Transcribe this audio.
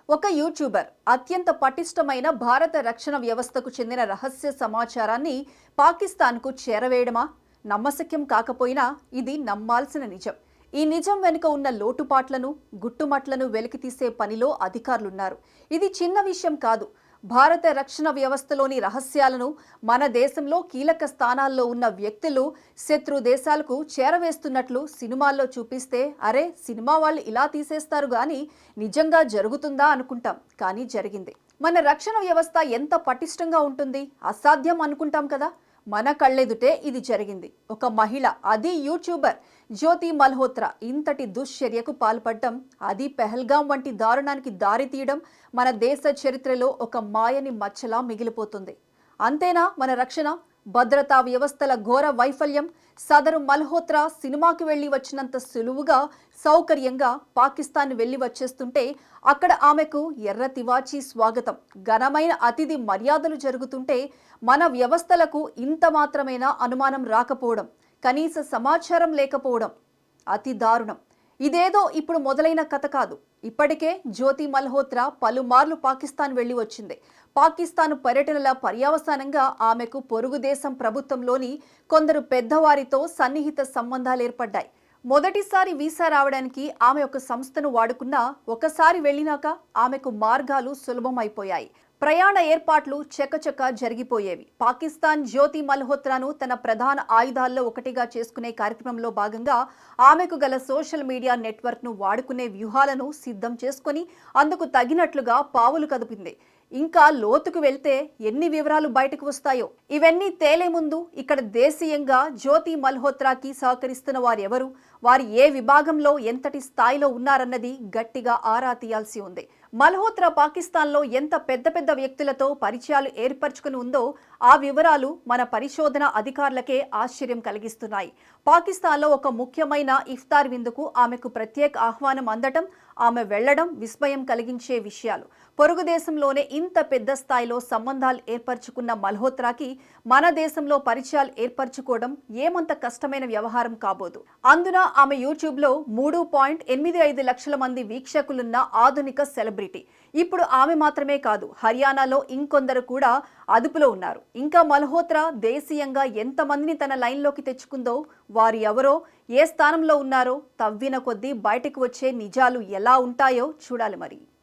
ఒక యూట్యూబర్ అత్యంత పటిష్టమైన భారత రక్షణ వ్యవస్థకు చెందిన రహస్య సమాచారాన్ని పాకిస్తాన్కు చేరవేయడమా? నమ్మశక్యం కాకపోయినా ఇది నమ్మాల్సిన నిజం. ఈ నిజం వెనుక ఉన్న లోటుపాట్లను, గుట్టుమట్లను వెలికితీసే పనిలో అధికారులున్నారు. ఇది చిన్న విషయం కాదు. భారత రక్షణ వ్యవస్థలోని రహస్యాలను మన దేశంలో కీలక స్థానాల్లో ఉన్న వ్యక్తులు శత్రు దేశాలకు చేరవేస్తున్నట్లు సినిమాల్లో చూపిస్తే అరే సినిమా వాళ్ళు ఇలా తీసేస్తారు గాని నిజంగా జరుగుతుందా అనుకుంటాం. కానీ జరిగింది. మన రక్షణ వ్యవస్థ ఎంత పటిష్టంగా ఉంటుంది? అసాధ్యం అనుకుంటాం కదా. మన కళ్ళెదుటే ఇది జరిగింది. ఒక మహిళ, అది యూట్యూబర్ జ్యోతి మల్హోత్రా ఇంతటి దుశ్చర్యకు పాల్పడటం, అది పెహల్గాం వంటి దారుణానికి దారితీయడం మన దేశ చరిత్రలో ఒక మాయని మచ్చలా మిగిలిపోతుంది. అంతేనా మన రక్షణ భద్రతా వ్యవస్థల ఘోర వైఫల్యం? సదరు మల్హోత్రా సినిమాకి వెళ్లి వచ్చినంత సులువుగా, సౌకర్యంగా పాకిస్తాన్ వెళ్లి వచ్చేస్తుంటే అక్కడ ఆమెకు ఎర్ర తివాచీ స్వాగతం, ఘనమైన అతిథి మర్యాదలు జరుగుతుంటే మన వ్యవస్థలకు ఇంత మాత్రమేనా అనుమానం రాకపోవడం, కనీస సమాచారం లేకపోవడం అతి దారుణం. ఇదేదో ఇప్పుడు మొదలైన కథ కాదు. ఇప్పటికే జ్యోతి మల్హోత్రా పలుమార్లు పాకిస్తాన్ వెళ్లి వచ్చింది. పాకిస్తాన్ పర్యటనల పర్యవసానంగా ఆమెకు పొరుగు దేశం ప్రభుత్వంలోని కొందరు పెద్దవారితో సన్నిహిత సంబంధాలు ఏర్పడ్డాయి. మొదటిసారి వీసా రావడానికి ఆమె ఒక సంస్థను వాడుకున్నా ఒకసారి వెళ్ళినాక ఆమెకు మార్గాలు సులభం అయిపోయాయి. ప్రయాణ ఏర్పాట్లు చకచక జరిగిపోయేవి. పాకిస్తాన్ జ్యోతి మల్హోత్రాను తన ప్రధాన ఆయుధాల్లో ఒకటిగా చేసుకునే కార్యక్రమంలో భాగంగా ఆమెకు గల సోషల్ మీడియా నెట్వర్క్ను వాడుకునే వ్యూహాలను సిద్ధం చేసుకుని అందుకు తగినట్లుగా పావులు కదిపింది. ఇంకా లోతుకు వెళ్తే ఎన్ని వివరాలు బయటకు వస్తాయో. ఇవన్నీ తేలే ముందు ఇక్కడ దేశీయంగా జ్యోతి మల్హోత్రాకి సహకరిస్తున్న వారెవరు, వారు ఏ విభాగంలో ఎంతటి స్థాయిలో ఉన్నారన్నది గట్టిగా ఆరా తీయాల్సి ఉంది. మల్హోత్రా పాకిస్తాన్లో ఎంత పెద్ద పెద్ద వ్యక్తులతో పరిచయాలు ఏర్పరచుకుని ఉందో ఆ వివరాలు మన పరిశోధన అధికారులకే ఆశ్చర్యం కలిగిస్తున్నాయి. పాకిస్తాన్లో ఒక ముఖ్యమైన ఇఫ్తార్ విందుకు ఆమెకు ప్రత్యేక ఆహ్వానం అందటం, ఆమె వెళ్లడం విస్మయం కలిగించే విషయాలు. పొరుగు దేశంలోనే ఇంత పెద్ద స్థాయిలో సంబంధాలు ఏర్పరచుకున్న మల్హోత్రాకి మన దేశంలో పరిచయాలు ఏర్పరచుకోవడం ఏమంత కష్టమైన వ్యవహారం కాబోదు. అందున ఆమె యూట్యూబ్లో 3.85 లక్షల మంది వీక్షకులున్న ఆధునిక సెలబ్రిటీ. ఇప్పుడు ఆమె మాత్రమే కాదు, హర్యానాలో ఇంకొందరు కూడా అదుపులో ఉన్నారు. ఇంకా మల్హోత్రా దేశీయంగా ఎంతమందిని తన లైన్లోకి తెచ్చుకుందో, వారు ఎవరో, ఏ స్థానంలో ఉన్నారో తవ్విన కొద్దీ బయటకు వచ్చే నిజాలు ఎలా ఉంటాయో చూడాలి మరి.